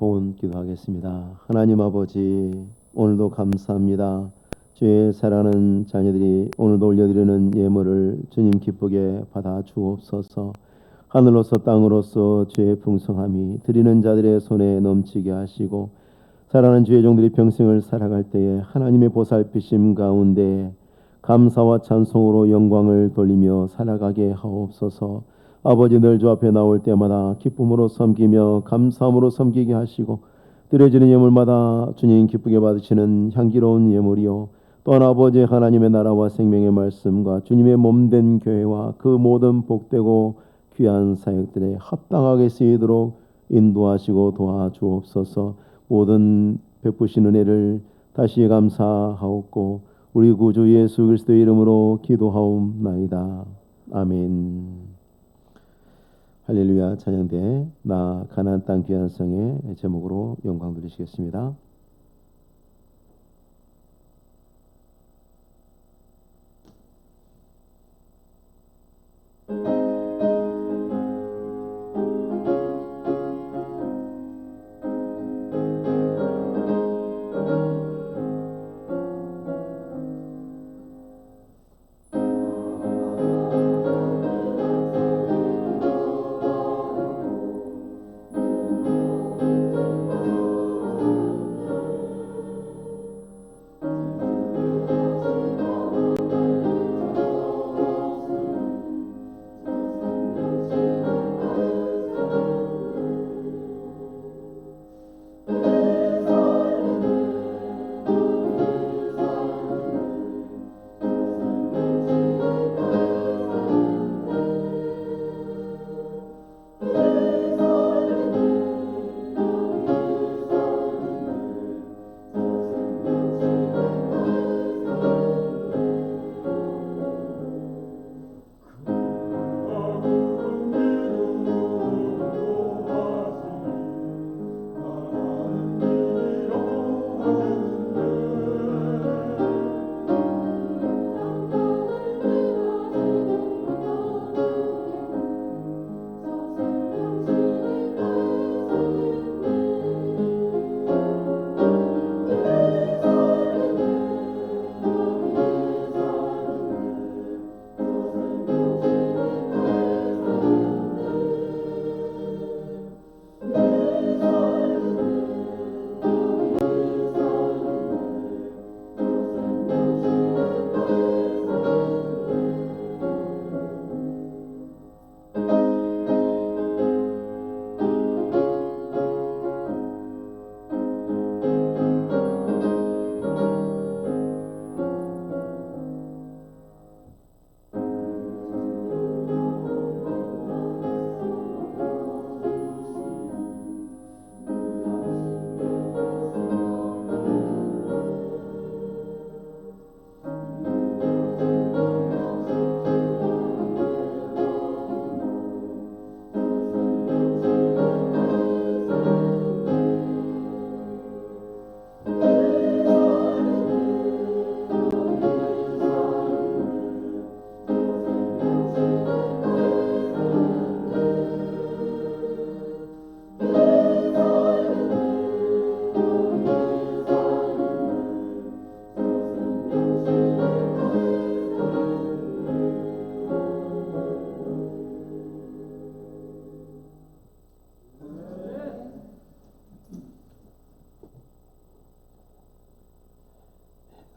봉헌 기도하겠습니다. 하나님 아버지, 오늘도 감사합니다. 주의 사랑하는 자녀들이 오늘도 올려드리는 예물을 주님 기쁘게 받아 주옵소서. 하늘로서 땅으로서 주의 풍성함이 드리는 자들의 손에 넘치게 하시고, 사랑하는 주의 종들이 평생을 살아갈 때에 하나님의 보살피심 가운데 감사와 찬송으로 영광을 돌리며 살아가게 하옵소서. 아버지, 늘 주 앞에 나올 때마다 기쁨으로 섬기며 감사함으로 섬기게 하시고, 드려지는 예물마다 주님 기쁘게 받으시는 향기로운 예물이요, 또한 아버지 하나님의 나라와 생명의 말씀과 주님의 몸된 교회와 그 모든 복되고 귀한 사역들에 합당하게 쓰이도록 인도하시고 도와주옵소서. 모든 베푸신 은혜를 다시 감사하옵고 우리 구주 예수 그리스도의 이름으로 기도하옵나이다. 아멘. 할렐루야. 찬양대 나 가나안 땅 귀한 성의 제목으로 영광 드리시겠습니다.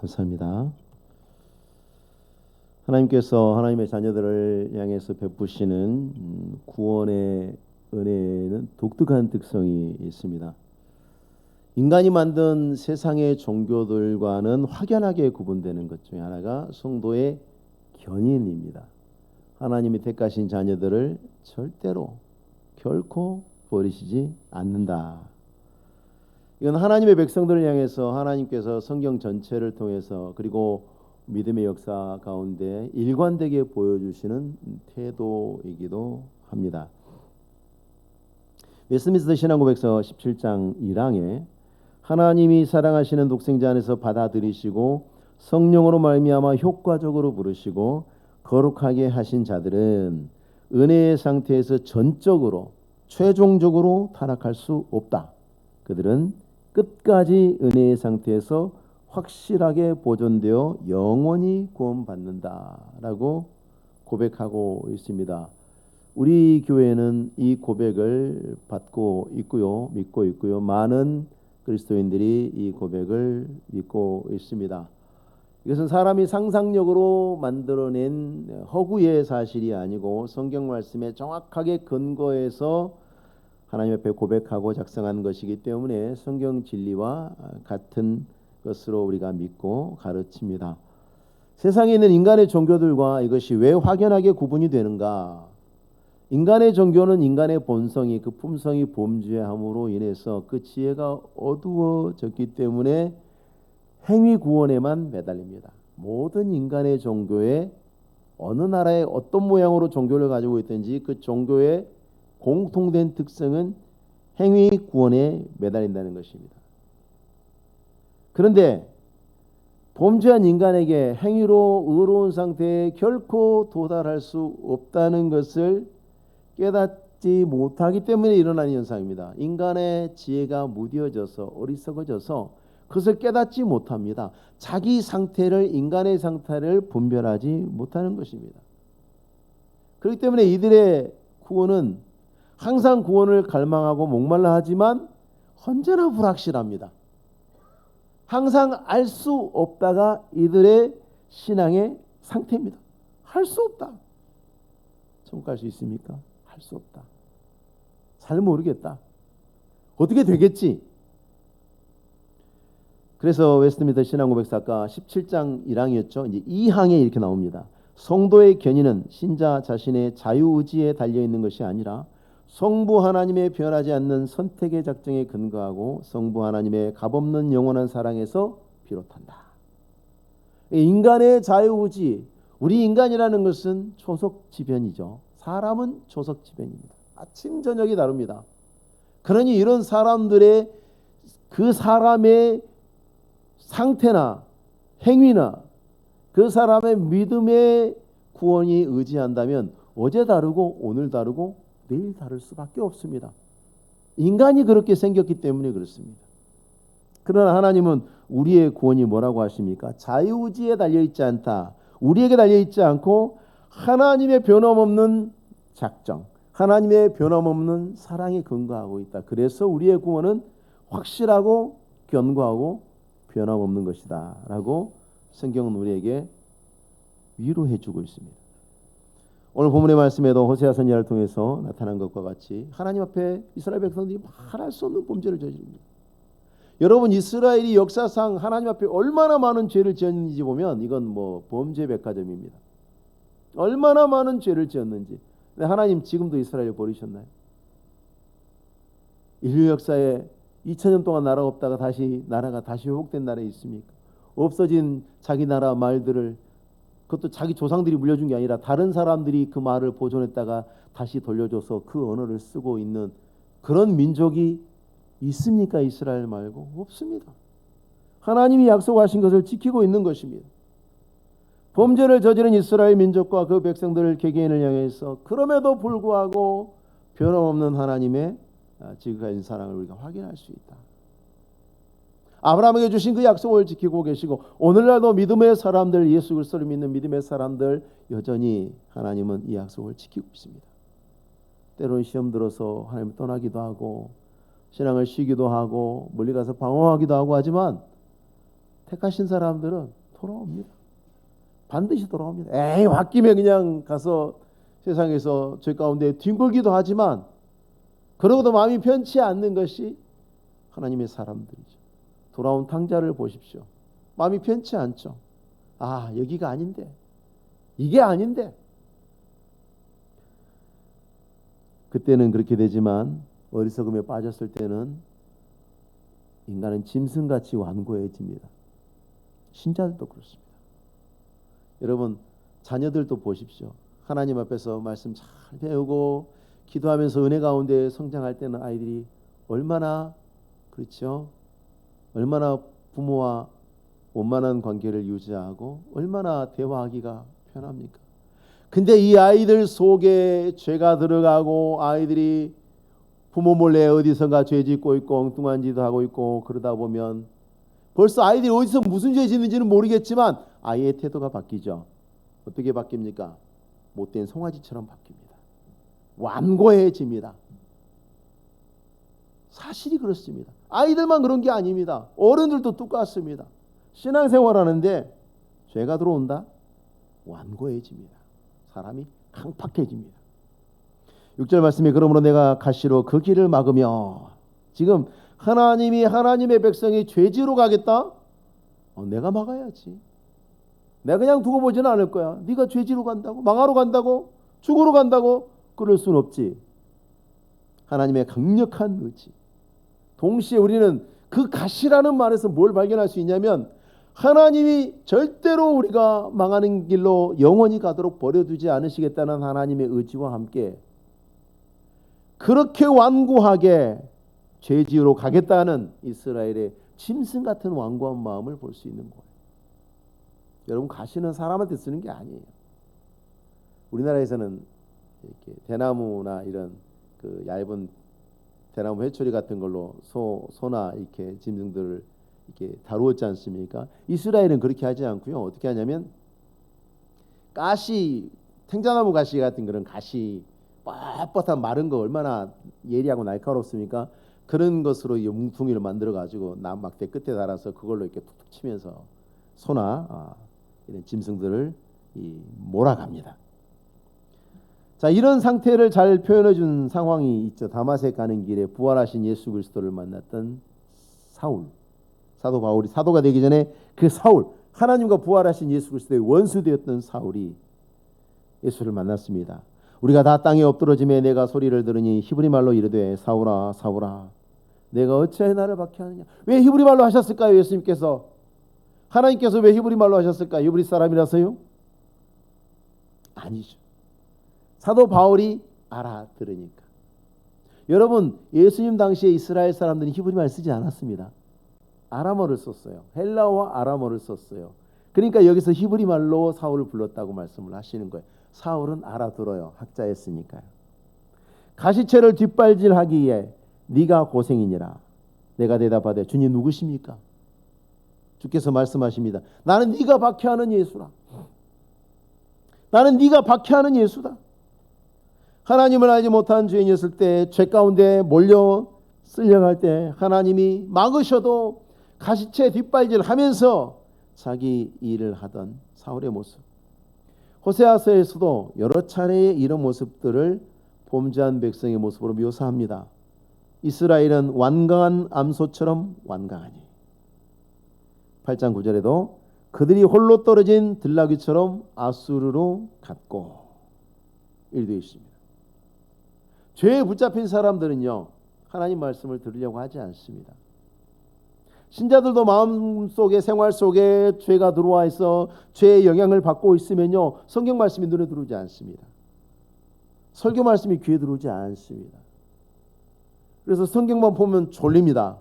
감사합니다. 하나님께서 하나님의 자녀들을 향해서 베푸시는 구원의 은혜에는 독특한 특성이 있습니다. 인간이 만든 세상의 종교들과는 확연하게 구분되는 것 중에 하나가 성도의 견인입니다. 하나님이 택하신 자녀들을 절대로 결코 버리시지 않는다. 이건 하나님의 백성들을 향해서 하나님께서 성경 전체를 통해서 그리고 믿음의 역사 가운데 일관되게 보여주시는 태도이기도 합니다. 웨스트민스터 신앙고백서 17장 1항에 하나님이 사랑하시는 독생자 안에서 받아들이시고 성령으로 말미암아 효과적으로 부르시고 거룩하게 하신 자들은 은혜의 상태에서 전적으로 최종적으로 타락할 수 없다. 그들은 끝까지 은혜의 상태에서 확실하게 보존되어 영원히 구원받는다라고 고백하고 있습니다. 우리 교회는 이 고백을 받고 있고요, 믿고 있고요. 많은 그리스도인들이 이 고백을 믿고 있습니다. 이것은 사람이 상상력으로 만들어낸 허구의 사실이 아니고 성경 말씀에 정확하게 근거해서 하나님 앞에 고백하고 작성한 것이기 때문에 성경 진리와 같은 것으로 우리가 믿고 가르칩니다. 세상에 있는 인간의 종교들과 이것이 왜 확연하게 구분이 되는가? 인간의 종교는 인간의 본성이, 그 품성이 범죄함으로 인해서 그 지혜가 어두워졌기 때문에 행위 구원에만 매달립니다. 모든 인간의 종교에 어느 나라에 어떤 모양으로 종교를 가지고 있든지 그 종교의 공통된 특성은 행위 구원에 매달린다는 것입니다. 그런데 범죄한 인간에게 행위로 의로운 상태에 결코 도달할 수 없다는 것을 깨닫지 못하기 때문에 일어나는 현상입니다. 인간의 지혜가 무뎌져서 어리석어져서 그것을 깨닫지 못합니다. 자기 상태를, 인간의 상태를 분별하지 못하는 것입니다. 그렇기 때문에 이들의 구원은 항상 구원을 갈망하고 목말라 하지만 언제나 불확실합니다. 항상 알 수 없다가 이들의 신앙의 상태입니다. 할 수 없다. 천국 갈 수 있습니까? 할 수 없다. 잘 모르겠다. 어떻게 되겠지? 그래서 웨스트민스터 신앙고백사가 17장 1항이었죠. 이제 2항에 이렇게 나옵니다. 성도의 견인은 신자 자신의 자유의지에 달려있는 것이 아니라 성부 하나님의 변하지 않는 선택의 작정에 근거하고 성부 하나님의 값없는 영원한 사랑에서 비롯한다. 인간의 자유의지, 우리 인간이라는 것은 초석지변이죠. 사람은 초석지변입니다. 아침 저녁이 다릅니다. 그러니 이런 사람들의 그 사람의 상태나 행위나 그 사람의 믿음의 구원이 의지한다면 어제 다르고 오늘 다르고 내일 다를 수밖에 없습니다. 인간이 그렇게 생겼기 때문에 그렇습니다. 그러나 하나님은 우리의 구원이 뭐라고 하십니까? 자유의지에 달려있지 않다. 우리에게 달려있지 않고 하나님의 변함없는 작정, 하나님의 변함없는 사랑에 근거하고 있다. 그래서 우리의 구원은 확실하고 견고하고 변함없는 것이다 라고 성경은 우리에게 위로해 주고 있습니다. 오늘 본문의 말씀에도 호세아 선지자를 통해서 나타난 것과 같이 하나님 앞에 이스라엘 백성들이 말할 수 없는 범죄를 저지릅니다. 여러분, 이스라엘이 역사상 하나님 앞에 얼마나 많은 죄를 지었는지 보면 이건 뭐 범죄 백화점입니다. 얼마나 많은 죄를 지었는지. 근데 하나님 지금도 이스라엘을 버리셨나요? 인류 역사에 2000년 동안 나라가 없다가 나라가 다시 회복된 나라에 있습니까? 없어진 자기 나라 말들을, 그것도 자기 조상들이 물려준 게 아니라 다른 사람들이 그 말을 보존했다가 다시 돌려줘서 그 언어를 쓰고 있는 그런 민족이 있습니까? 이스라엘 말고 없습니다. 하나님이 약속하신 것을 지키고 있는 것입니다. 범죄를 저지른 이스라엘 민족과 그 백성들을 개개인을 향해서 그럼에도 불구하고 변함없는 하나님의 지극하신 사랑을 우리가 확인할 수 있다. 아브라함에게 주신 그 약속을 지키고 계시고 오늘날도 믿음의 사람들, 예수 그리스도를 믿는 믿음의 사람들 여전히 하나님은 이 약속을 지키고 있습니다. 때로는 시험 들어서 하나님을 떠나기도 하고 신앙을 쉬기도 하고 멀리 가서 방황하기도 하고 하지만 택하신 사람들은 돌아옵니다. 반드시 돌아옵니다. 에이, 홧김에 그냥 가서 세상에서 죄 가운데 뒹굴기도 하지만 그러고도 마음이 편치 않는 것이 하나님의 사람들이죠. 돌아온 탕자를 보십시오. 마음이 편치 않죠. 아, 여기가 아닌데, 이게 아닌데. 그때는 그렇게 되지만 어리석음에 빠졌을 때는 인간은 짐승같이 완고해집니다. 신자들도 그렇습니다. 여러분, 자녀들도 보십시오. 하나님 앞에서 말씀 잘 배우고 기도하면서 은혜 가운데 성장할 때는 아이들이 얼마나, 그렇죠? 얼마나 부모와 원만한 관계를 유지하고 얼마나 대화하기가 편합니까? 근데 이 아이들 속에 죄가 들어가고 아이들이 부모 몰래 어디선가 죄 짓고 있고 엉뚱한 짓도 하고 있고 그러다 보면 벌써 아이들이 어디서 무슨 죄 짓는지는 모르겠지만 아이의 태도가 바뀌죠. 어떻게 바뀝니까? 못된 송아지처럼 바뀝니다. 완고해집니다. 사실이 그렇습니다. 아이들만 그런 게 아닙니다. 어른들도 똑같습니다. 신앙생활하는데 죄가 들어온다? 완고해집니다. 사람이 강팍해집니다. 6절 말씀에 그러므로 내가 가시로 그 길을 막으며, 지금 하나님이 하나님의 백성이 죄지로 가겠다? 내가 막아야지. 내가 그냥 두고 보지는 않을 거야. 네가 죄지로 간다고? 망하러 간다고? 죽으러 간다고? 그럴 순 없지. 하나님의 강력한 의지. 동시에 우리는 그 가시라는 말에서 뭘 발견할 수 있냐면 하나님이 절대로 우리가 망하는 길로 영원히 가도록 버려두지 않으시겠다는 하나님의 의지와 함께 그렇게 완고하게 죄지으로 가겠다는 이스라엘의 짐승 같은 완고한 마음을 볼 수 있는 거예요. 여러분, 가시는 사람한테 쓰는 게 아니에요. 우리나라에서는 이렇게 대나무나 이런 그 얇은 대나무 회초리 같은 걸로 소나 이렇게 짐승들을 이렇게 다루었지 않습니까? 이스라엘은 그렇게 하지 않고요. 어떻게 하냐면 가시, 탱자나무 가시 같은 그런 가시, 뻣뻣한 마른 거 얼마나 예리하고 날카롭습니까? 그런 것으로 이 뭉퉁이를 만들어 가지고 막대 끝에 달아서 그걸로 이렇게 툭툭 치면서 소나 이런 짐승들을 몰아갑니다. 자, 이런 상태를 잘 표현해 준 상황이 있죠. 다마색 가는 길에 부활하신 예수 그리스도를 만났던 사울. 사도 바울이 사도가 되기 전에 그 사울, 하나님과 부활하신 예수 그리스도의 원수되었던 사울이 예수를 만났습니다. 우리가 다 땅에 엎드러짐에 내가 소리를 들으니 히브리 말로 이르되 사울아 사울아 내가 어찌하여 나를 박해하느냐. 왜 히브리 말로 하셨을까요? 예수님께서, 하나님께서 왜 히브리 말로 하셨을까요? 히브리 사람이라서요? 아니죠. 사도 바울이 알아들으니까. 여러분, 예수님 당시에 이스라엘 사람들은 히브리 말 쓰지 않았습니다. 아람어를 썼어요. 헬라어 아람어를 썼어요. 그러니까 여기서 히브리 말로 사울을 불렀다고 말씀을 하시는 거예요. 사울은 알아들어요. 학자였으니까요. 가시채를 뒷발질하기에 네가 고생이니라. 내가 대답하되 주님 누구십니까? 주께서 말씀하십니다. 나는 네가 박해하는 예수라. 나는 네가 박해하는 예수다. 하나님을 알지 못한 죄인이었을 때, 죄 가운데 몰려 쓸려갈 때 하나님이 막으셔도 가시채 뒷발질하면서 자기 일을 하던 사울의 모습. 호세아서에서도 여러 차례의 이런 모습들을 범죄한 백성의 모습으로 묘사합니다. 이스라엘은 완강한 암소처럼 완강하니. 8장 9절에도 그들이 홀로 떨어진 들나귀처럼 아수르로 갔고 이르되 있습니다. 죄에 붙잡힌 사람들은요, 하나님 말씀을 들으려고 하지 않습니다. 신자들도 마음속에, 생활 속에 죄가 들어와 있어 죄의 영향을 받고 있으면요, 성경 말씀이 눈에 들어오지 않습니다. 설교 말씀이 귀에 들어오지 않습니다. 그래서 성경만 보면 졸립니다.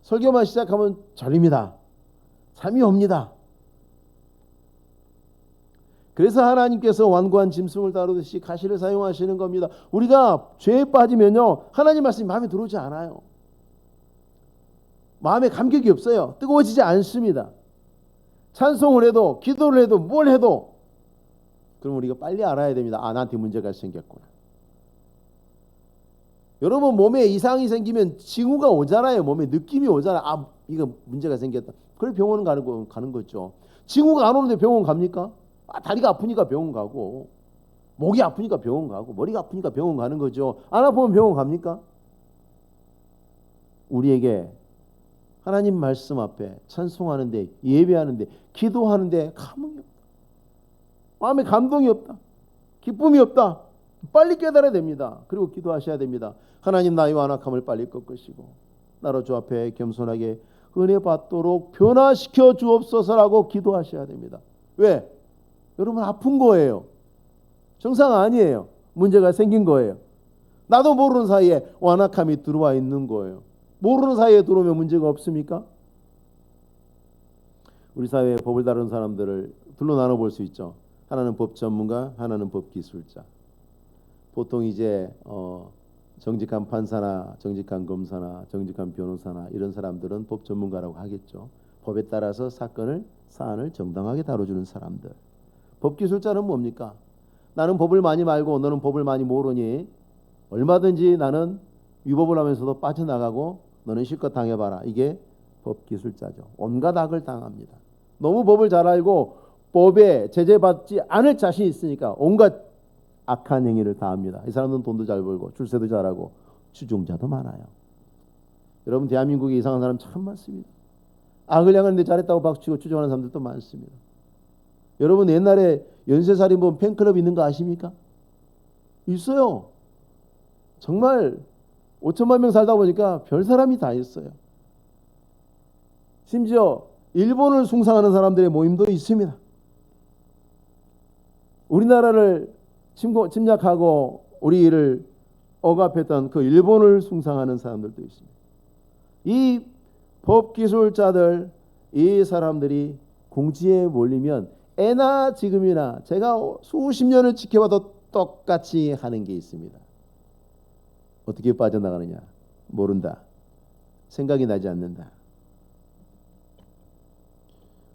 설교만 시작하면 졸립니다. 잠이 옵니다. 그래서 하나님께서 완고한 짐승을 다루듯이 가시를 사용하시는 겁니다. 우리가 죄에 빠지면요, 하나님 말씀이 마음에 들어오지 않아요. 마음에 감격이 없어요. 뜨거워지지 않습니다. 찬송을 해도, 기도를 해도, 뭘 해도, 그럼 우리가 빨리 알아야 됩니다. 나한테 문제가 생겼구나. 여러분, 몸에 이상이 생기면 징후가 오잖아요. 몸에 느낌이 오잖아요. 이거 문제가 생겼다. 그걸 병원 가는 거죠. 징후가 안 오는데 병원 갑니까? 다리가 아프니까 병원 가고, 목이 아프니까 병원 가고, 머리가 아프니까 병원 가는 거죠. 안 아프면 병원 갑니까? 우리에게 하나님 말씀 앞에 찬송하는데, 예배하는데, 기도하는데 감흥이 없다. 마음에 감동이 없다. 기쁨이 없다. 빨리 깨달아야 됩니다. 그리고 기도하셔야 됩니다. 하나님, 나의 완악함을 빨리 꺾으시고 나로 주 앞에 겸손하게 은혜 받도록 변화시켜 주옵소서라고 기도하셔야 됩니다. 왜? 여러분, 아픈 거예요. 정상 아니에요. 문제가 생긴 거예요. 나도 모르는 사이에 완악함이 들어와 있는 거예요. 모르는 사이에 들어오면 문제가 없습니까? 우리 사회에 법을 다루는 사람들을 둘로 나눠볼 수 있죠. 하나는 법 전문가, 하나는 법 기술자. 보통 이제 정직한 판사나 정직한 검사나 정직한 변호사나 이런 사람들은 법 전문가라고 하겠죠. 법에 따라서 사안을 정당하게 다뤄주는 사람들. 법기술자는 뭡니까? 나는 법을 많이 알고 너는 법을 많이 모르니 얼마든지 나는 위법을 하면서도 빠져나가고 너는 실컷 당해봐라. 이게 법기술자죠. 온갖 악을 당합니다. 너무 법을 잘 알고 법에 제재받지 않을 자신이 있으니까 온갖 악한 행위를 다 합니다. 이 사람들은 돈도 잘 벌고 출세도 잘하고 추종자도 많아요. 여러분 대한민국에 이상한 사람 참 많습니다. 악을 향하는데 잘했다고 박수치고 추종하는 사람들도 많습니다. 여러분 옛날에 연쇄살인범 팬클럽 있는 거 아십니까? 있어요. 정말 5천만 명 살다 보니까 별 사람이 다 있어요. 심지어 일본을 숭상하는 사람들의 모임도 있습니다. 우리나라를 침략하고 우리를 억압했던 그 일본을 숭상하는 사람들도 있습니다. 이 법기술자들, 이 사람들이 궁지에 몰리면 애나 지금이나 제가 수십 년을 지켜봐도 똑같이 하는 게 있습니다. 어떻게 빠져나가느냐? 모른다. 생각이 나지 않는다.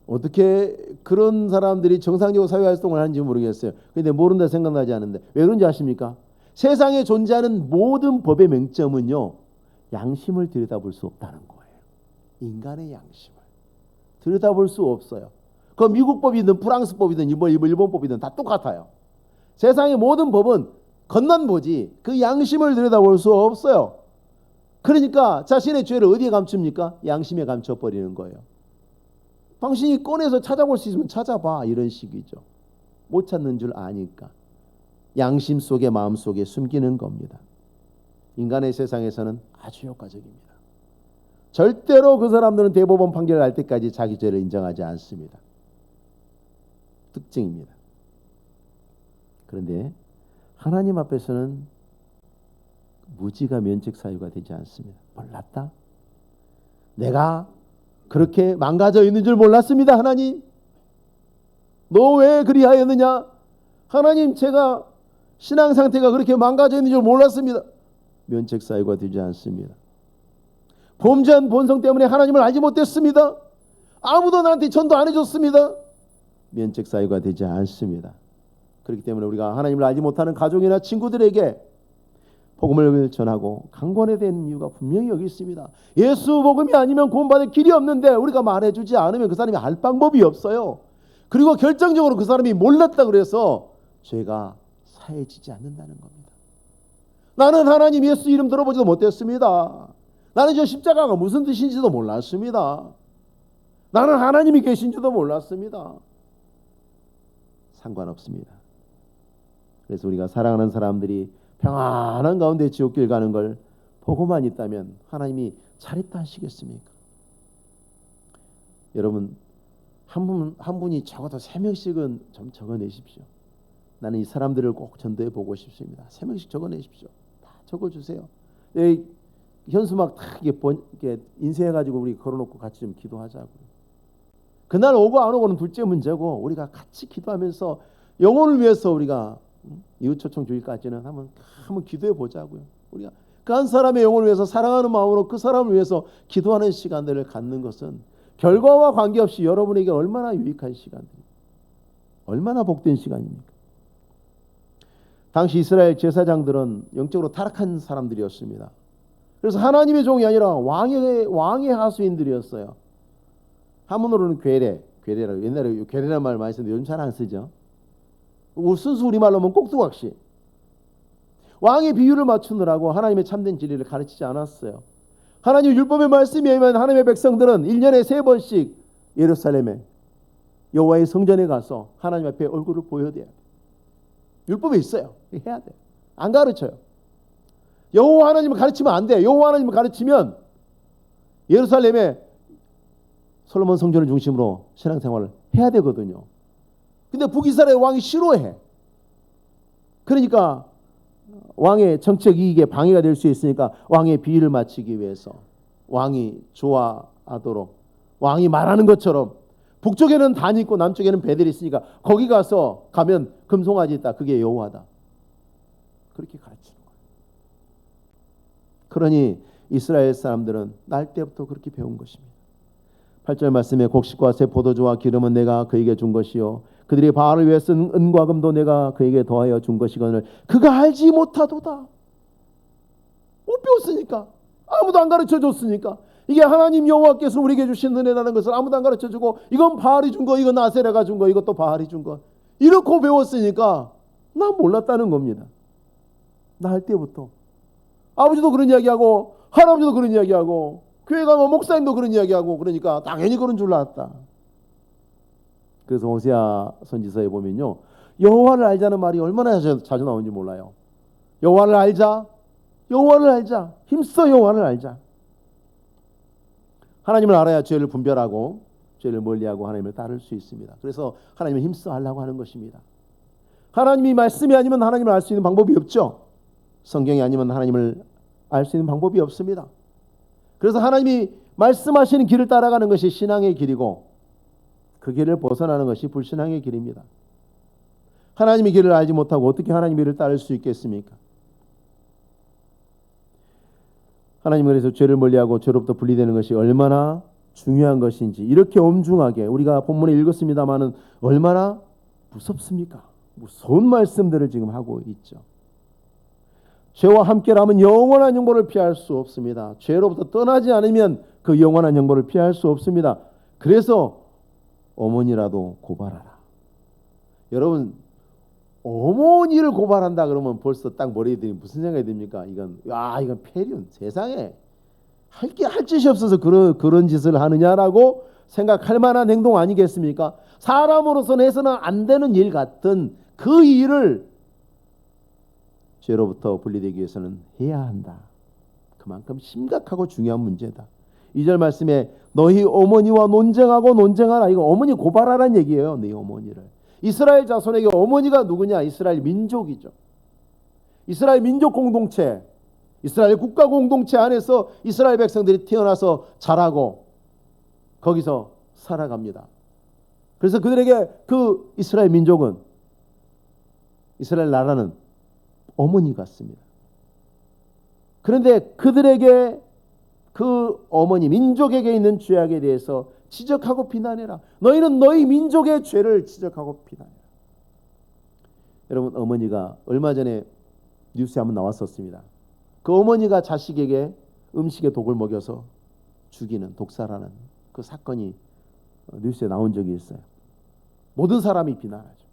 어떻게 그런 사람들이 정상적으로 사회활동을 하는지 모르겠어요. 그런데 모른다, 생각나지 않는데 왜 그런지 아십니까? 세상에 존재하는 모든 법의 맹점은요, 양심을 들여다볼 수 없다는 거예요. 인간의 양심을 들여다볼 수 없어요. 그 미국 법이든 프랑스 법이든 일본 법이든 다 똑같아요. 세상의 모든 법은 겉만 보지 그 양심을 들여다볼 수 없어요. 그러니까 자신의 죄를 어디에 감춥니까? 양심에 감춰버리는 거예요. 당신이 꺼내서 찾아볼 수 있으면 찾아봐, 이런 식이죠. 못 찾는 줄 아니까 양심 속에 마음 속에 숨기는 겁니다. 인간의 세상에서는 아주 효과적입니다. 절대로 그 사람들은 대법원 판결을 할 때까지 자기 죄를 인정하지 않습니다. 특징입니다. 그런데 하나님 앞에서는 무지가 면책 사유가 되지 않습니다. 몰랐다? 내가 그렇게 망가져 있는 줄 몰랐습니다. 하나님, 너 왜 그리하였느냐? 하나님, 제가 신앙 상태가 그렇게 망가져 있는 줄 몰랐습니다. 면책 사유가 되지 않습니다. 범죄한 본성 때문에 하나님을 알지 못했습니다. 아무도 나한테 전도 안 해줬습니다. 면책 사유가 되지 않습니다. 그렇기 때문에 우리가 하나님을 알지 못하는 가족이나 친구들에게 복음을 전하고 강권해야 되는 이유가 분명히 여기 있습니다. 예수 복음이 아니면 구원받을 길이 없는데 우리가 말해주지 않으면 그 사람이 알 방법이 없어요. 그리고 결정적으로 그 사람이 몰랐다 그래서 죄가 사해지지 않는다는 겁니다. 나는 하나님 예수 이름 들어보지도 못했습니다. 나는 저 십자가가 무슨 뜻인지도 몰랐습니다. 나는 하나님이 계신지도 몰랐습니다. 상관없습니다. 그래서 우리가 사랑하는 사람들이 평안한 가운데 지옥길 가는 걸 보고만 있다면 하나님이 잘했다 하시겠습니까? 여러분 한 분이 적어도 3명씩은 좀 적어내십시오. 나는 이 사람들을 꼭 전도해 보고 싶습니다. 3명씩 적어내십시오. 다 적어주세요. 현수막 다 이렇게 인쇄해가지고 우리 걸어놓고 같이 좀 기도하자고요. 그날 오고 안 오고는 둘째 문제고 우리가 같이 기도하면서 영혼을 위해서 우리가 이웃초청 주일까지는 한번 기도해 보자고요. 우리가 그 한 사람의 영혼을 위해서 사랑하는 마음으로 그 사람을 위해서 기도하는 시간들을 갖는 것은 결과와 관계없이 여러분에게 얼마나 유익한 시간입니까? 얼마나 복된 시간입니까? 당시 이스라엘 제사장들은 영적으로 타락한 사람들이었습니다. 그래서 하나님의 종이 아니라 왕의 하수인들이었어요. 한문으로는 괴뢰라고, 옛날에 괴뢰라는 말 많이 쓰는데 요즘 잘 안 쓰죠. 순수 우리말로 하면 꼭두각시. 왕의 비유를 맞추느라고 하나님의 참된 진리를 가르치지 않았어요. 하나님 율법의 말씀이 아니면 하나님의 백성들은 1년에 3번씩 예루살렘에 여호와의 성전에 가서 하나님 앞에 얼굴을 보여야 돼요. 율법에 있어요. 해야 돼. 안 가르쳐요. 여호와 하나님을 가르치면 안 돼. 여호와 하나님을 가르치면 예루살렘에 솔로몬 성전을 중심으로 신앙생활을 해야 되거든요. 근데 북이스라엘 왕이 싫어해. 그러니까 왕의 정책 이익에 방해가 될 수 있으니까 왕의 비위를 맞추기 위해서 왕이 좋아하도록 왕이 말하는 것처럼 북쪽에는 단이 있고 남쪽에는 베델이 있으니까 거기 가면 금송아지 있다. 그게 여호와다. 그렇게 가르치는 거예요. 그러니 이스라엘 사람들은 날 때부터 그렇게 배운 것입니다. 8절 말씀에 곡식과 새 포도주와 기름은 내가 그에게 준 것이요 그들이 바알을 위해 쓴 은과 금도 내가 그에게 더하여 준 것이거늘 그가 알지 못하도다. 못 배웠으니까, 아무도 안 가르쳐 줬으니까. 이게 하나님 여호와께서 우리에게 주신 은혜라는 것을 아무도 안 가르쳐 주고 이건 바알이 준 거, 이건 아세라가 준 거, 이것도 바알이 준 거, 이렇게 배웠으니까 난 몰랐다는 겁니다. 날 때부터 아버지도 그런 이야기하고 할아버지도 그런 이야기하고 교회 가면 목사님도 그런 이야기하고, 그러니까 당연히 그런 줄 알았다. 그래서 호세아 선지서에 보면요, 여호와를 알자는 말이 얼마나 자주 나오는지 몰라요. 여호와를 알자, 여호와를 알자, 힘써 여호와를 알자. 하나님을 알아야 죄를 분별하고 죄를 멀리하고 하나님을 따를 수 있습니다. 그래서 하나님을 힘써 알라고 하는 것입니다. 하나님이 말씀이 아니면 하나님을 알 수 있는 방법이 없죠. 성경이 아니면 하나님을 알 수 있는 방법이 없습니다. 그래서 하나님이 말씀하시는 길을 따라가는 것이 신앙의 길이고 그 길을 벗어나는 것이 불신앙의 길입니다. 하나님의 길을 알지 못하고 어떻게 하나님의 길을 따를 수 있겠습니까? 하나님은 그래서 죄를 멀리하고 죄로부터 분리되는 것이 얼마나 중요한 것인지 이렇게 엄중하게 우리가 본문에 읽었습니다마는 얼마나 무섭습니까? 무서운 말씀들을 지금 하고 있죠. 죄와 함께라면 영원한 영벌을 피할 수 없습니다. 죄로부터 떠나지 않으면 그 영원한 영벌을 피할 수 없습니다. 그래서 어머니라도 고발하라. 여러분, 어머니를 고발한다 그러면 벌써 딱 머리에 드니 무슨 생각이 듭니까? 이건 폐륜, 세상에 할 짓이 없어서 그런 짓을 하느냐라고 생각할 만한 행동 아니겠습니까? 사람으로서는 해서는 안 되는 일 같은 그 일을 죄로부터 분리되기 위해서는 해야 한다. 그만큼 심각하고 중요한 문제다. 2절 말씀에 너희 어머니와 논쟁하라. 이거 어머니 고발하라는 얘기예요. 너희 어머니를. 이스라엘 자손에게 어머니가 누구냐? 이스라엘 민족이죠. 이스라엘 민족 공동체, 이스라엘 국가 공동체 안에서 이스라엘 백성들이 태어나서 자라고 거기서 살아갑니다. 그래서 그들에게 그 이스라엘 민족은, 이스라엘 나라는 어머니 같습니다. 그런데 그들에게, 그 어머니 민족에게 있는 죄악에 대해서 지적하고 비난해라. 너희는 너희 민족의 죄를 지적하고 비난해라. 여러분, 어머니가 얼마 전에 뉴스에 한번 나왔었습니다. 그 어머니가 자식에게 음식에 독을 먹여서 죽이는, 독살하는 그 사건이 뉴스에 나온 적이 있어요. 모든 사람이 비난하죠.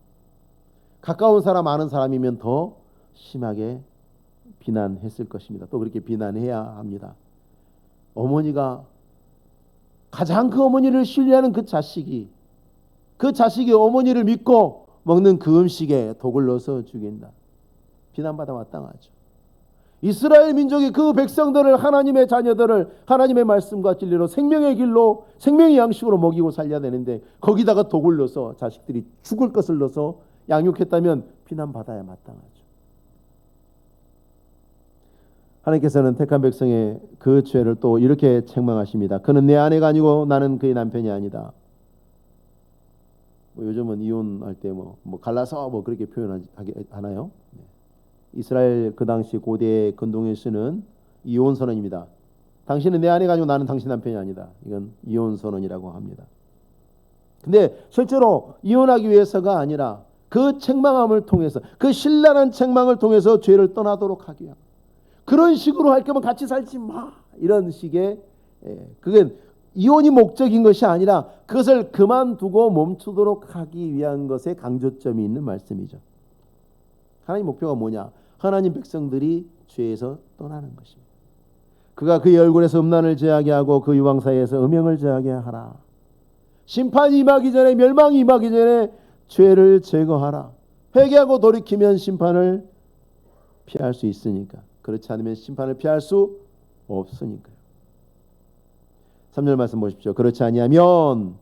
가까운 사람, 아는 사람이면 더 심하게 비난했을 것입니다. 또 그렇게 비난해야 합니다. 어머니가, 가장 그 어머니를 신뢰하는 그 자식이 어머니를 믿고 먹는 그 음식에 독을 넣어서 죽인다. 비난받아 마땅하죠. 이스라엘 민족이 그 백성들을, 하나님의 자녀들을 하나님의 말씀과 진리로 생명의 길로, 생명의 양식으로 먹이고 살려야 되는데 거기다가 독을 넣어서 자식들이 죽을 것을 넣어서 양육했다면 비난받아야 마땅하죠. 하나님께서는 택한 백성의 그 죄를 또 이렇게 책망하십니다. 그는 내 아내가 아니고 나는 그의 남편이 아니다. 요즘은 이혼할 때 갈라서 그렇게 표현하나요? 이스라엘 그 당시 고대 근동에 쓰는 이혼 선언입니다. 당신은 내 아내가 아니고 나는 당신 남편이 아니다. 이건 이혼 선언이라고 합니다. 근데 실제로 이혼하기 위해서가 아니라 그 책망함을 통해서, 그 신랄한 책망을 통해서 죄를 떠나도록 하기 위함. 그런 식으로 할 거면 같이 살지 마. 이런 식의, 그게 이혼이 목적인 것이 아니라 그것을 그만두고 멈추도록 하기 위한 것에 강조점이 있는 말씀이죠. 하나님 목표가 뭐냐? 하나님 백성들이 죄에서 떠나는 것입니다. 그가 그의 얼굴에서 음란을 제하게 하고 그 유방 사이에서 음행을 제하게 하라. 심판이 임하기 전에, 멸망이 임하기 전에 죄를 제거하라. 회개하고 돌이키면 심판을 피할 수 있으니까. 그렇지 않으면 심판을 피할 수 없으니까요. 3절 말씀 보십시오. 그렇지 아니하면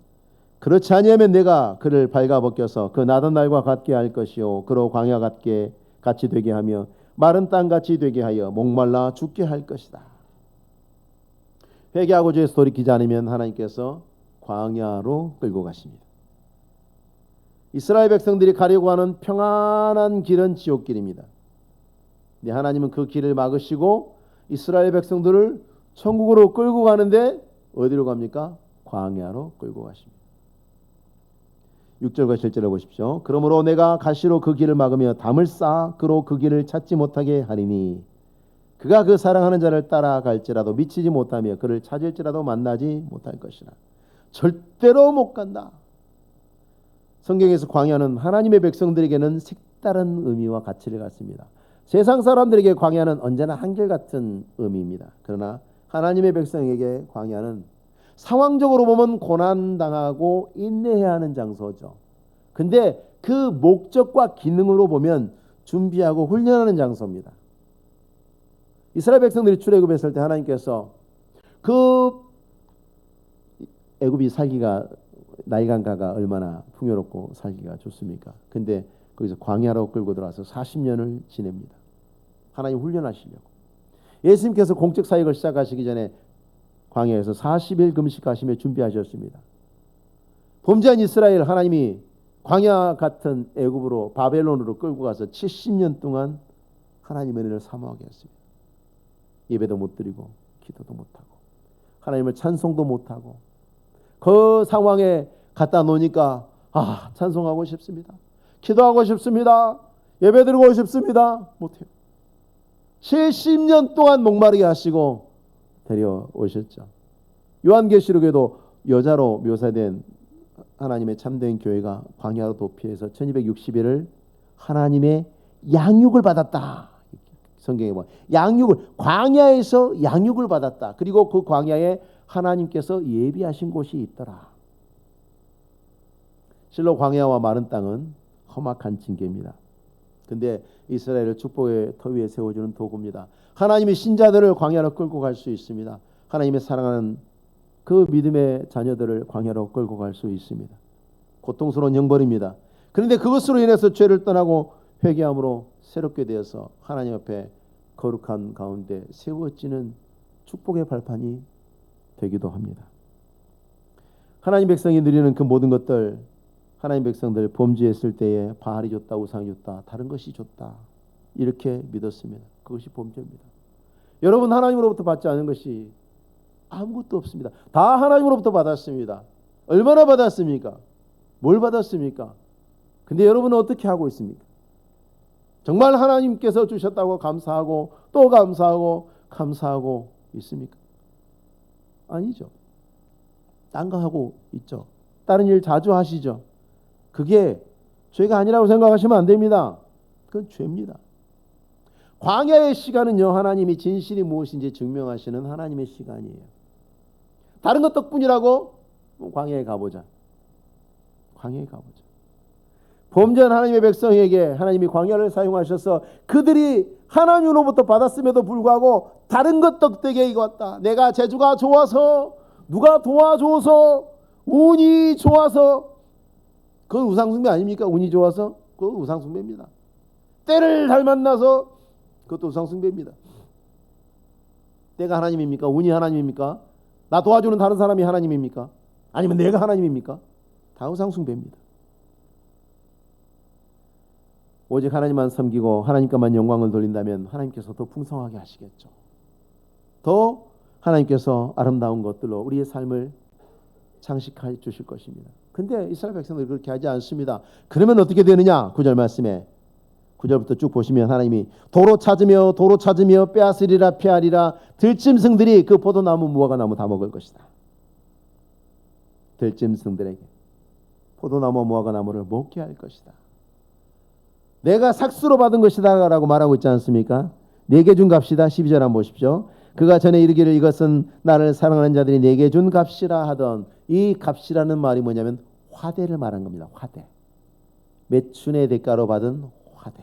내가 그를 발가벗겨서 그 나던 날과 같게 할 것이요 그로 광야 같이 되게 하며 마른 땅 같이 되게 하여 목말라 죽게 할 것이다. 회개하고 죄에서 돌이키지 않으면 하나님께서 광야로 끌고 가십니다. 이스라엘 백성들이 가려고 하는 평안한 길은 지옥길입니다. 하나님은 그 길을 막으시고 이스라엘 백성들을 천국으로 끌고 가는데 어디로 갑니까? 광야로 끌고 가십니다. 6절과 7절을 보십시오. 그러므로 내가 가시로 그 길을 막으며 담을 쌓아 그로 그 길을 찾지 못하게 하리니 그가 그 사랑하는 자를 따라갈지라도 미치지 못하며 그를 찾을지라도 만나지 못할 것이라. 절대로 못 간다. 성경에서 광야는 하나님의 백성들에게는 색다른 의미와 가치를 갖습니다. 세상 사람들에게 광야는 언제나 한결같은 의미입니다. 그러나 하나님의 백성에게 광야는 상황적으로 보면 고난당하고 인내해야 하는 장소죠. 근데 그 목적과 기능으로 보면 준비하고 훈련하는 장소입니다. 이스라엘 백성들이 출애굽했을 때 하나님께서 그 애굽이 살기가 나일강가가 얼마나 풍요롭고 살기가 좋습니까? 근데 거기서 광야로 끌고 들어와서 40년을 지냅니다. 하나님 훈련하시려고. 예수님께서 공적 사역을 시작하시기 전에 광야에서 40일 금식하시며 준비하셨습니다. 범죄한 이스라엘 하나님이 광야 같은 애굽으로 바벨론으로 끌고 가서 70년 동안 하나님의 은혜를 사모하게 했습니다. 예배도 못 드리고 기도도 못하고 하나님을 찬송도 못하고 그 상황에 갖다 놓으니까 찬송하고 싶습니다. 기도하고 싶습니다. 예배 드리고 싶습니다. 못해요. 70년 동안 목마르게 하시고 데려오셨죠. 요한계시록에도 여자로 묘사된 하나님의 참된 교회가 광야로 도피해서 1260일을 하나님의 양육을 받았다. 성경에 보면 광야에서 양육을 받았다. 그리고 그 광야에 하나님께서 예비하신 곳이 있더라. 실로 광야와 마른 땅은 험악한 징계입니다. 근데 이스라엘을 축복의 터 위에 세워주는 도구입니다. 하나님의 신자들을 광야로 끌고 갈 수 있습니다. 하나님의 사랑하는 그 믿음의 자녀들을 광야로 끌고 갈 수 있습니다. 고통스러운 형벌입니다. 그런데 그것으로 인해서 죄를 떠나고 회개함으로 새롭게 되어서 하나님 앞에 거룩한 가운데 세워지는 축복의 발판이 되기도 합니다. 하나님 백성이 누리는 그 모든 것들, 하나님 백성들 범죄했을 때에 바알이 줬다, 우상이 줬다, 다른 것이 줬다, 이렇게 믿었습니다. 그것이 범죄입니다. 여러분, 하나님으로부터 받지 않은 것이 아무것도 없습니다. 다 하나님으로부터 받았습니다. 얼마나 받았습니까? 뭘 받았습니까? 근데 여러분은 어떻게 하고 있습니까? 정말 하나님께서 주셨다고 감사하고 또 감사하고 있습니까? 아니죠. 딴 거 하고 있죠. 다른 일 자주 하시죠. 그게 죄가 아니라고 생각하시면 안 됩니다. 그건 죄입니다. 광야의 시간은요, 하나님이 진실이 무엇인지 증명하시는 하나님의 시간이에요. 다른 것 덕분이라고 광야에 가보자. 범죄한 하나님의 백성에게 하나님이 광야를 사용하셔서 그들이 하나님으로부터 받았음에도 불구하고 다른 것 덕되게 이겼다. 내가 재주가 좋아서, 누가 도와줘서, 운이 좋아서, 그건 우상숭배 아닙니까? 운이 좋아서 그건 우상숭배입니다. 때를 잘 만나서 그것도 우상숭배입니다. 때가 하나님입니까? 운이 하나님입니까? 나 도와주는 다른 사람이 하나님입니까? 아니면 내가 하나님입니까? 다 우상숭배입니다. 오직 하나님만 섬기고 하나님께만 영광을 돌린다면 하나님께서 더 풍성하게 하시겠죠. 더 하나님께서 아름다운 것들로 우리의 삶을 장식해 주실 것입니다. 근데 이스라엘 백성들이 그렇게 하지 않습니다. 그러면 어떻게 되느냐? 9절 말씀에 9절부터 쭉 보시면 하나님이 도로 찾으며 빼앗으리라 피하리라. 들짐승들이 그 포도나무 무화과나무 다 먹을 것이다. 들짐승들에게 포도나무 무화과나무를 먹게 할 것이다. 내가 삭수로 받은 것이다 라고 말하고 있지 않습니까? 내게 준 값이다. 12절 한번 보십시오. 그가 전에 이르기를 이것은 나를 사랑하는 자들이 내게 준 값이라 하던, 이 값이라는 말이 뭐냐면 화대를 말한 겁니다. 화대. 매춘의 대가로 받은 화대.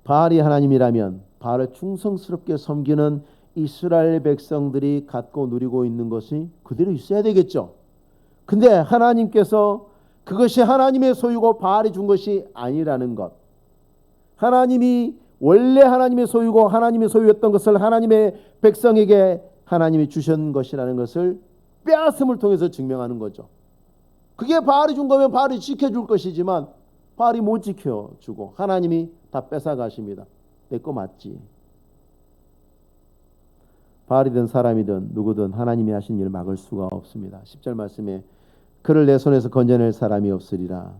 바알이 하나님이라면 바알을 충성스럽게 섬기는 이스라엘 백성들이 갖고 누리고 있는 것이 그대로 있어야 되겠죠. 근데 하나님께서 그것이 하나님의 소유고 바알이 준 것이 아니라는 것, 하나님이 원래 하나님의 소유고 하나님의 소유였던 것을 하나님의 백성에게 하나님이 주신 것이라는 것을 빼앗음을 통해서 증명하는 거죠. 그게 바알이 준 거면 바알이 지켜줄 것이지만 바알이 못 지켜주고 하나님이 다 뺏어가십니다. 내 거 맞지. 바알이든 사람이든 누구든 하나님이 하신 일을 막을 수가 없습니다. 10절 말씀에 그를 내 손에서 건져낼 사람이 없으리라.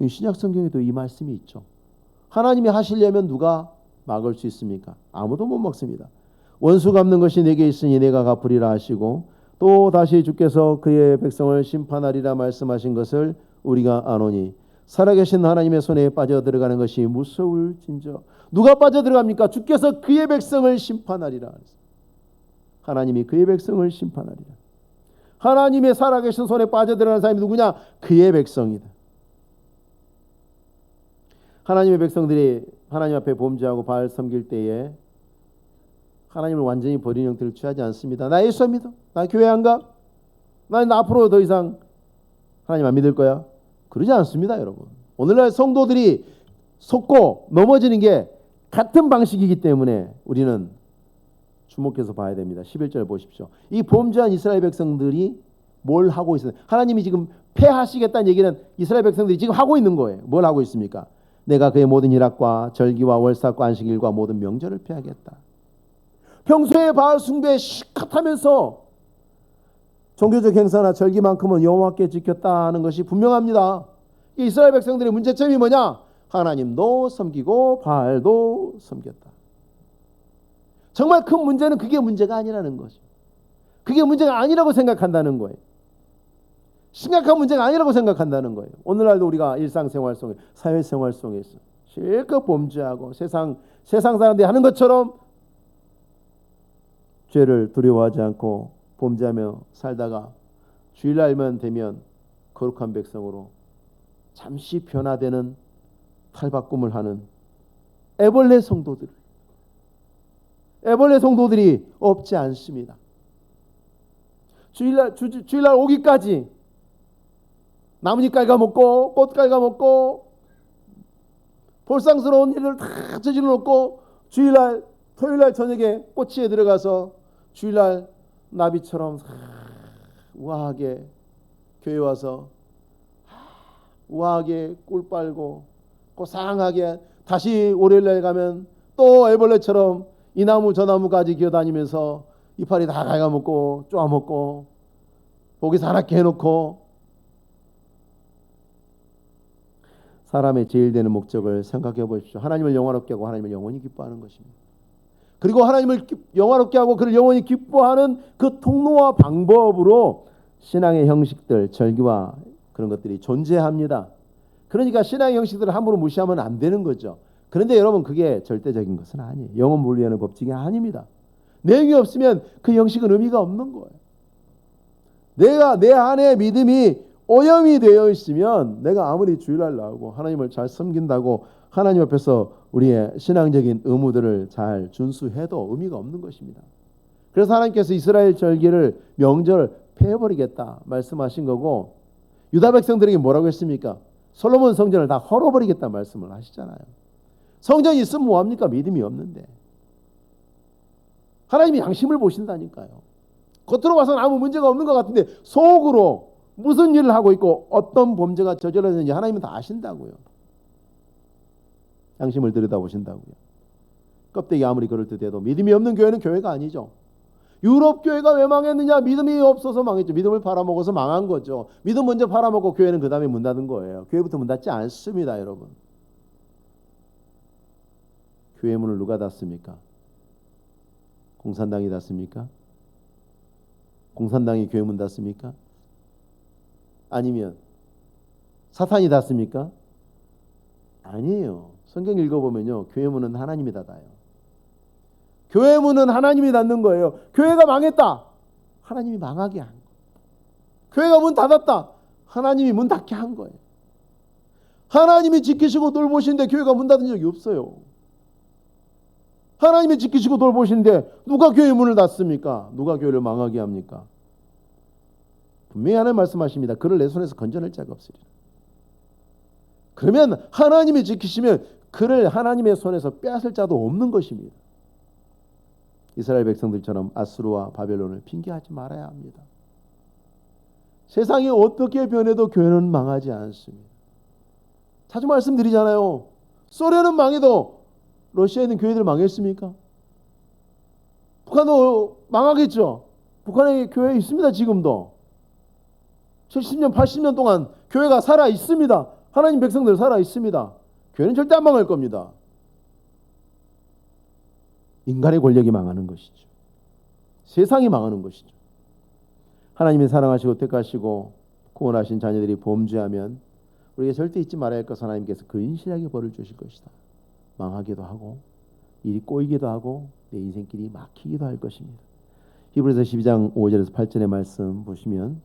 신약 성경에도 이 말씀이 있죠. 하나님이 하시려면 누가 막을 수 있습니까? 아무도 못 막습니다. 원수 갚는 것이 내게 있으니 내가 갚으리라 하시고 또 다시 주께서 그의 백성을 심판하리라 말씀하신 것을 우리가 아노니 살아계신 하나님의 손에 빠져들어가는 것이 무서울진저. 누가 빠져들어갑니까? 주께서 그의 백성을 심판하리라. 하나님이 그의 백성을 심판하리라. 하나님의 살아계신 손에 빠져들어가는 사람이 누구냐? 그의 백성이다. 하나님의 백성들이 하나님 앞에 범죄하고 바알 섬길 때에 하나님을 완전히 버리는 형태를 취하지 않습니다. 나 예수 믿어. 나 교회 안 가. 나 앞으로 더 이상 하나님 안 믿을 거야. 그러지 않습니다, 여러분. 오늘날 성도들이 속고 넘어지는 게 같은 방식이기 때문에 우리는 주목해서 봐야 됩니다. 11절 보십시오. 이 범죄한 이스라엘 백성들이 뭘 하고 있어요? 하나님이 지금 패하시겠다는 얘기는 이스라엘 백성들이 지금 하고 있는 거예요. 뭘 하고 있습니까? 내가 그의 모든 일학과 절기와 월삭과 안식일과 모든 명절을 폐하겠다. 평소에 바알 숭배에 시컷하면서 종교적 행사나 절기만큼은 여호와께 지켰다는 것이 분명합니다. 이스라엘 백성들의 문제점이 뭐냐? 하나님도 섬기고 바알도 섬겼다. 정말 큰 문제는 그게 문제가 아니라는 거죠. 그게 문제가 아니라고 생각한다는 거예요. 심각한 문제가 아니라고 생각한다는 거예요. 오늘날도 우리가 일상생활 속에 사회생활 속에서 실컷 범죄하고 세상 사람들이 하는 것처럼 죄를 두려워하지 않고 범죄하며 살다가 주일날만 되면 거룩한 백성으로 잠시 변화되는 탈바꿈을 하는 애벌레 성도들이 없지 않습니다. 주일날 오기까지 나뭇잎 갉아먹고 꽃 갉아먹고 볼상스러운 일을 다 저질러 놓고 주일날 토요일날 저녁에 꼬치에 들어가서 주일날 나비처럼 우아하게 교회 와서 우아하게 꿀 빨고 고상하게 다시 월요일날 가면 또 애벌레처럼 이 나무 저 나무까지 기어다니면서 이파리 다 갉아먹고 쪼아먹고 고기 사납게 해놓고 사람의 제일 되는 목적을 생각해 보십시오. 하나님을 영화롭게 하고 하나님을 영원히 기뻐하는 것입니다. 그리고 하나님을 영화롭게 하고 그를 영원히 기뻐하는 그 통로와 방법으로 신앙의 형식들, 절기와 그런 것들이 존재합니다. 그러니까 신앙의 형식들을 함부로 무시하면 안 되는 거죠. 그런데 여러분 그게 절대적인 것은 아니에요. 영원 분리하는 법칙이 아닙니다. 내용이 없으면 그 형식은 의미가 없는 거예요. 내가 내 안에 믿음이 오염이 되어 있으면 내가 아무리 주일날 나오고 하나님을 잘 섬긴다고 하나님 앞에서 우리의 신앙적인 의무들을 잘 준수해도 의미가 없는 것입니다. 그래서 하나님께서 이스라엘 절기를 명절을 폐해버리겠다 말씀하신 거고 유다 백성들에게 뭐라고 했습니까? 솔로몬 성전을 다 헐어버리겠다 말씀을 하시잖아요. 성전이 있으면 뭐합니까? 믿음이 없는데. 하나님이 양심을 보신다니까요. 겉으로 봐서는 아무 문제가 없는 것 같은데 속으로 무슨 일을 하고 있고 어떤 범죄가 저질러졌는지 하나님은 다 아신다고요. 양심을 들여다보신다고요. 껍데기 아무리 그럴 듯해도 믿음이 없는 교회는 교회가 아니죠. 유럽 교회가 왜 망했느냐? 믿음이 없어서 망했죠. 믿음을 팔아먹어서 망한 거죠. 믿음 먼저 팔아먹고 교회는 그 다음에 문 닫은 거예요. 교회부터 문 닫지 않습니다, 여러분. 교회 문을 누가 닫습니까? 공산당이 닫습니까? 공산당이 교회 문 닫습니까? 아니면 사탄이 닫습니까? 아니에요. 성경 읽어보면요. 교회 문은 하나님이 닫아요. 교회 문은 하나님이 닫는 거예요. 교회가 망했다. 하나님이 망하게 한 거예요. 교회가 문 닫았다. 하나님이 문 닫게 한 거예요. 하나님이 지키시고 돌보시는데 교회가 문 닫은 적이 없어요. 하나님이 지키시고 돌보시는데 누가 교회 문을 닫습니까? 누가 교회를 망하게 합니까? 분명히 하나님 말씀하십니다. 그를 내 손에서 건져낼 자가 없으리라. 그러면 하나님이 지키시면 그를 하나님의 손에서 빼앗을 자도 없는 것입니다. 이스라엘 백성들처럼 아수르와 바벨론을 핑계하지 말아야 합니다. 세상이 어떻게 변해도 교회는 망하지 않습니다. 자주 말씀드리잖아요. 소련은 망해도 러시아에 있는 교회들 망했습니까? 북한도 망하겠죠. 북한에 교회 있습니다. 지금도 70년 80년 동안 교회가 살아 있습니다. 하나님 백성들 살아 있습니다. 교회는 절대 안 망할 겁니다. 인간의 권력이 망하는 것이죠. 세상이 망하는 것이죠. 하나님이 사랑하시고 택하시고 구원하신 자녀들이 범죄하면 우리가 절대 잊지 말아야 할 것은 하나님께서 근실하게 벌을 주실 것이다. 망하기도 하고 일이 꼬이기도 하고 내 인생길이 막히기도 할 것입니다. 히브리서 12장 5절에서 8절의 말씀 보시면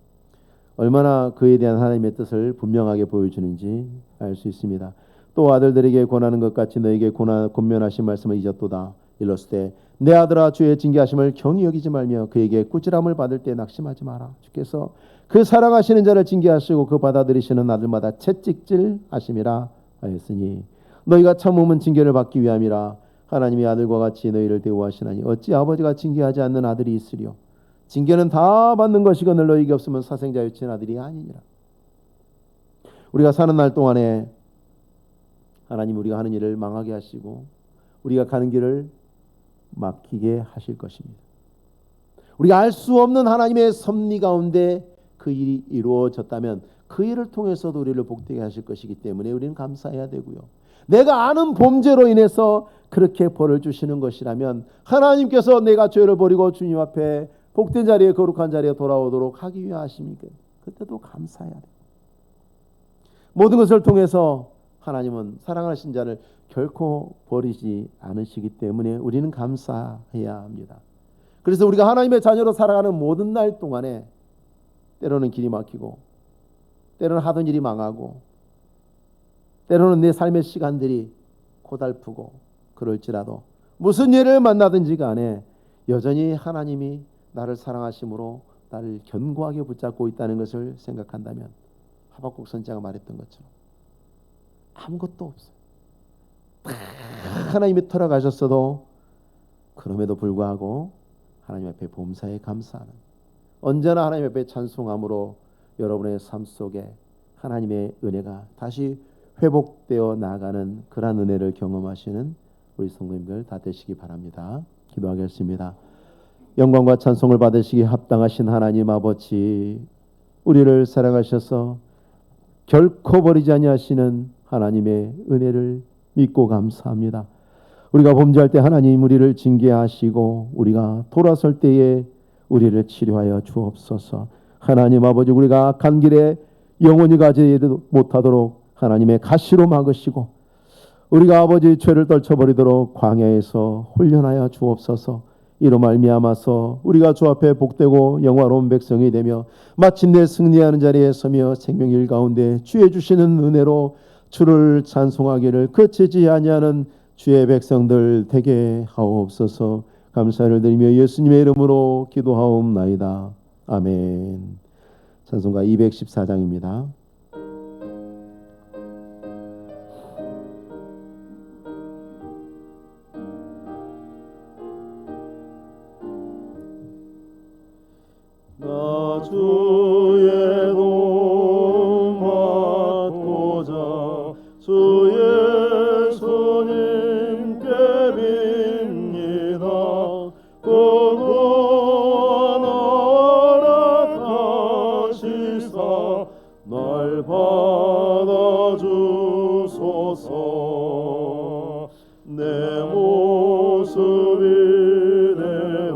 얼마나 그에 대한 하나님의 뜻을 분명하게 보여주는지 알 수 있습니다. 또 아들들에게 권하는 것 같이 너에게 권면하신 말씀을 잊었도다. 일렀을 때 내 아들아 주의 징계하심을 경히 여기지 말며 그에게 꾸지람을 받을 때 낙심하지 마라. 주께서 그 사랑하시는 자를 징계하시고 그 받아들이시는 아들마다 채찍질 하심이라 하였으니 너희가 참음은 징계를 받기 위함이라. 하나님이 아들과 같이 너희를 대우하시나니 어찌 아버지가 징계하지 않는 아들이 있으리요. 징계는 다 받는 것이거늘 너희에게 없으면 사생자 유치한 아들이 아니니라. 우리가 사는 날 동안에 하나님 우리가 하는 일을 망하게 하시고 우리가 가는 길을 막히게 하실 것입니다. 우리가 알 수 없는 하나님의 섭리 가운데 그 일이 이루어졌다면 그 일을 통해서도 우리를 복되게 하실 것이기 때문에 우리는 감사해야 되고요. 내가 아는 범죄로 인해서 그렇게 벌을 주시는 것이라면 하나님께서 내가 죄를 버리고 주님 앞에 복된 자리에 거룩한 자리에 돌아오도록 하기 위해 하십니까? 그때도 감사해야 돼요. 모든 것을 통해서 하나님은 사랑하신 자를 결코 버리지 않으시기 때문에 우리는 감사해야 합니다. 그래서 우리가 하나님의 자녀로 살아가는 모든 날 동안에 때로는 길이 막히고 때로는 하던 일이 망하고 때로는 내 삶의 시간들이 고달프고 그럴지라도 무슨 일을 만나든지 간에 여전히 하나님이 나를 사랑하심으로 나를 견고하게 붙잡고 있다는 것을 생각한다면 하박국 선지자가 말했던 것처럼 아무것도 없어요. 하나님이 털어가셨어도 그럼에도 불구하고 하나님 앞에 범사에 감사하는, 언제나 하나님 앞에 찬송함으로 여러분의 삶 속에 하나님의 은혜가 다시 회복되어 나가는 그러한 은혜를 경험하시는 우리 성도님들 다 되시기 바랍니다. 기도하겠습니다. 영광과 찬송을 받으시기 합당하신 하나님 아버지, 우리를 사랑하셔서 결코 버리지 아니하시는 하나님의 은혜를 믿고 감사합니다. 우리가 범죄할 때 하나님 우리를 징계하시고 우리가 돌아설 때에 우리를 치료하여 주옵소서. 하나님 아버지, 우리가 간 길에 영원히 가지 못하도록 하나님의 가시로 막으시고 우리가 아버지 죄를 떨쳐버리도록 광야에서 훈련하여 주옵소서. 이로 말미암아서 우리가 주 앞에 복되고 영화로운 백성이 되며 마침내 승리하는 자리에 서며 생명일 가운데 주의 주시는 은혜로 주를 찬송하기를 그치지 아니하는 주의 백성들 되게 하옵소서. 감사를 드리며 예수님의 이름으로 기도하옵나이다. 아멘. 찬송가 214장입니다. 나 주의 도움 받고자 주의 손님께 빕니다. 구원하라 하시사 날 받아주소서. 내 모습 이대로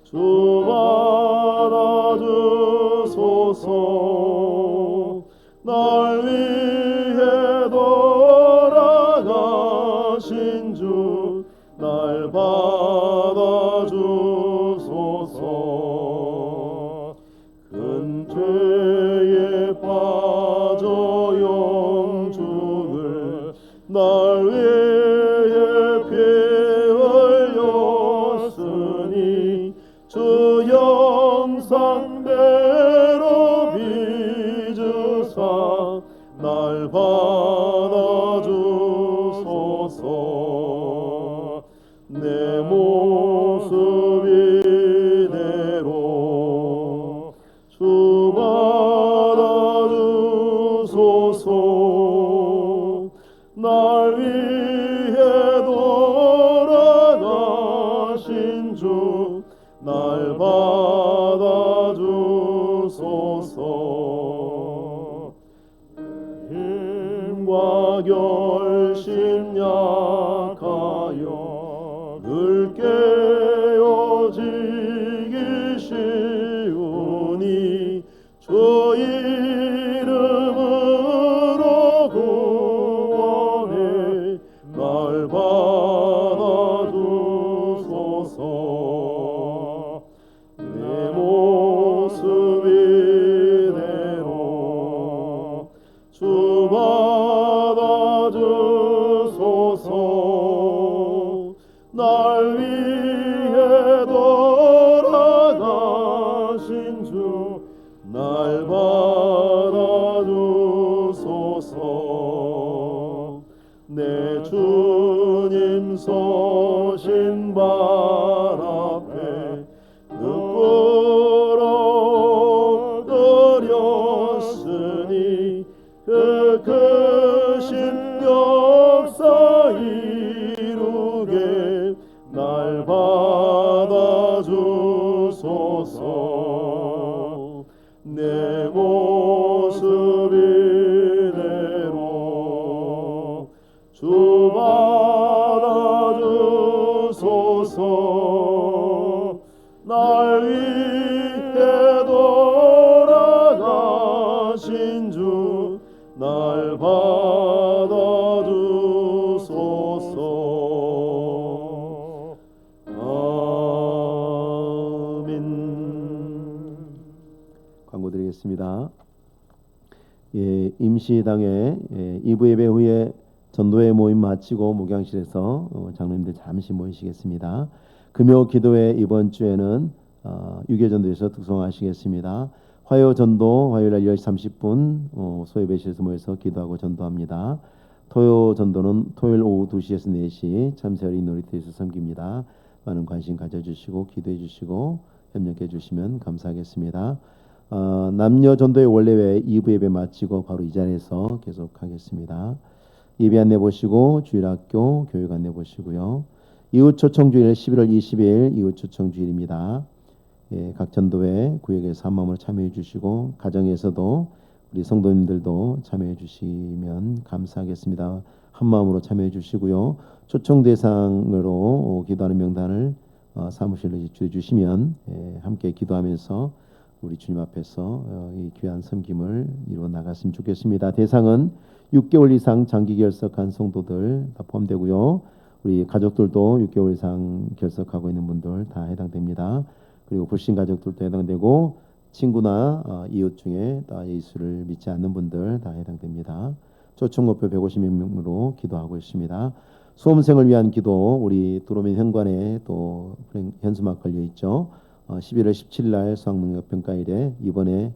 주 받아주소서. 날 위해 돌아가신 주 날 받아주소서. 큰 죄에 빠져 영주를 날 위해 피 흘렸으니 주 영상대로 빚으사 날 받아주소서. 내 모습 이대로 주 받아주소서. 날 위해 결심 약하여 늘 깨어지기 쉬우니 주 이름으로 구원해 날 받아주소서. 내 모습 이대로 주 받아주소서. 날 위해 돌아가신 주 날 받아주소서. 내 주님 서신 발 앞에 늑부러 드렸으니 그 크신 역사 이루게 날 받아주소서. 내 모습 이대로 주 받아주소서. 날 위해 돌아가신 주 날 받아주소서. 아멘. 광고 드리겠습니다. 예, 임시당에 2부 예배 후에 전도회 모임 마치고 목양실에서 장로님들 잠시 모이시겠습니다. 금요 기도회 이번 주에는 유교전도에서 특송하시겠습니다. 화요 전도 화요일 날 10시 30분 소예배실에서 모여서 기도하고 전도합니다. 토요 전도는 토요일 오후 2시에서 4시 참새어린 놀이터에서 섬깁니다. 많은 관심 가져주시고 기도해 주시고 협력해 주시면 감사하겠습니다. 남녀 전도의 원래회 2부 예배 마치고 바로 이 자리에서 계속하겠습니다. 예배 안내 보시고 주일학교 교육 안내 보시고요. 이웃 초청 주일 11월 20일 이웃 초청 주일입니다. 예, 각 전도회 구역에서 한 마음으로 참여해 주시고 가정에서도 우리 성도님들도 참여해 주시면 감사하겠습니다. 한 마음으로 참여해 주시고요. 초청 대상으로 기도하는 명단을 사무실로 제출해 주시면 함께 기도하면서 우리 주님 앞에서 이 귀한 섬김을 이루어 나갔으면 좋겠습니다. 대상은 6개월 이상 장기 결석한 성도들 다 포함되고요. 우리 가족들도 6개월 이상 결석하고 있는 분들 다 해당됩니다. 그리고 불신 가족들도 해당되고 친구나 이웃 중에 예수를 믿지 않는 분들 다 해당됩니다. 초청 목표 150명으로 기도하고 있습니다. 수험생을 위한 기도 우리 도로민 현관에 또 현수막 걸려 있죠. 11월 17일 날 수학능력평가일에 이번에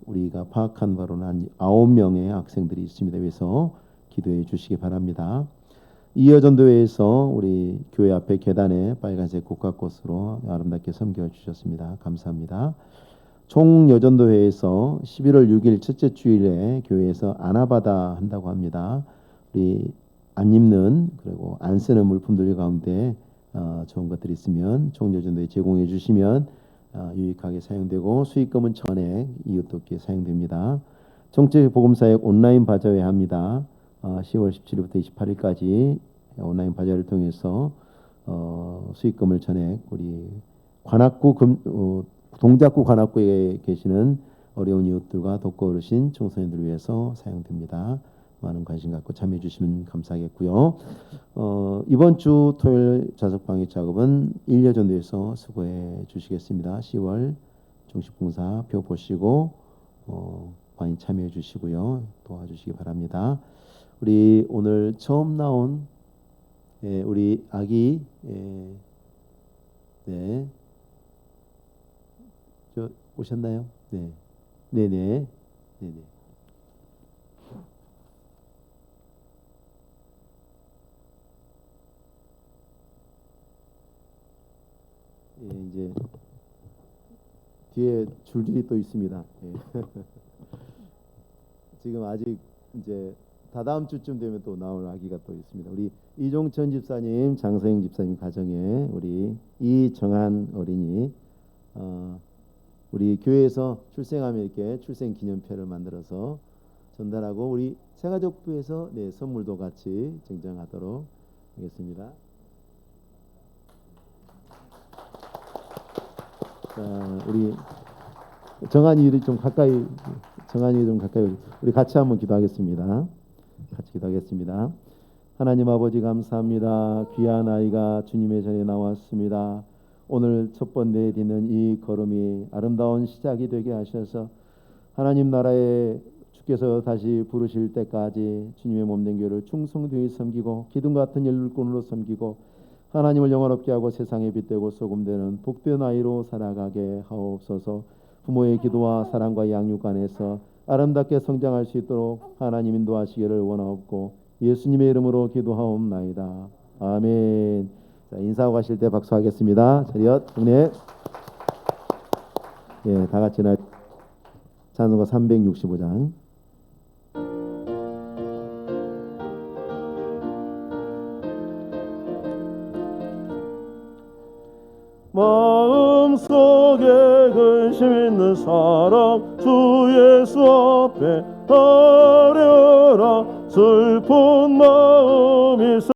우리가 파악한 바로는 한 9명의 학생들이 있습니다. 그래서 기도해 주시기 바랍니다. 이여전도회에서 우리 교회 앞에 계단에 빨간색 국화꽃으로 아름답게 섬겨 주셨습니다. 감사합니다. 총여전도회에서 11월 6일 첫째 주일에 교회에서 아나바다 한다고 합니다. 우리 안 입는 그리고 안 쓰는 물품들 가운데 좋은 것들이 있으면 총여전도에 제공해 주시면 유익하게 사용되고 수익금은 전액 이웃 돕기에 사용됩니다. 정책복음사역 온라인 바자회 합니다. 10월 17일부터 28일까지 온라인 바자회를 통해서 수익금을 전액 우리 관악구 동작구 관악구에 계시는 어려운 이웃들과 독거 어르신 청소년들을 위해서 사용됩니다. 많은 관심 갖고 참여해 주시면 감사하겠고요. 이번 주 토요일 좌석방위 작업은 일여전도에서 수고해 주시겠습니다. 10월 종식봉사 표 보시고 많이 참여해 주시고요. 도와주시기 바랍니다. 우리 오늘 처음 나온 우리 아기 네, 저 오셨나요? 네, 네네, 네네. 예, 이제 뒤에 줄줄이 또 있습니다. 예. 지금 아직 이제 다다음 주쯤 되면 또 나올 아기가 또 있습니다. 우리 이종천 집사님, 장서영 집사님 가정에 우리 이정한 어린이 우리 교회에서 출생하면 이렇게 출생 기념표를 만들어서 전달하고 우리 새가족부에서 선물도 같이 증정하도록 하겠습니다. 자, 우리 정한이 좀 가까이 우리 같이 한번 기도하겠습니다. 같이 기도하겠습니다. 하나님 아버지 감사합니다. 귀한 아이가 주님의 전에 나왔습니다. 오늘 첫 번 내딛는 이 걸음이 아름다운 시작이 되게 하셔서 하나님 나라에 주께서 다시 부르실 때까지 주님의 몸된 교회를 충성되이 섬기고 기둥 같은 일꾼으로 섬기고 하나님을 영원롭게 하고 세상에 빛되고 소금되는 복된 아이로 살아가게 하옵소서. 부모의 기도와 사랑과 양육 안에서 아름답게 성장할 수 있도록 하나님 인도하시기를 원하옵고 예수님의 이름으로 기도하옵나이다. 아멘. 자, 인사하고 가실 때 박수하겠습니다. 차렷 국내. 예, 다 같이 나 찬송가 365장. 마음속에 근심 있는 사람 주 예수 앞에 하려라. 슬픈 마음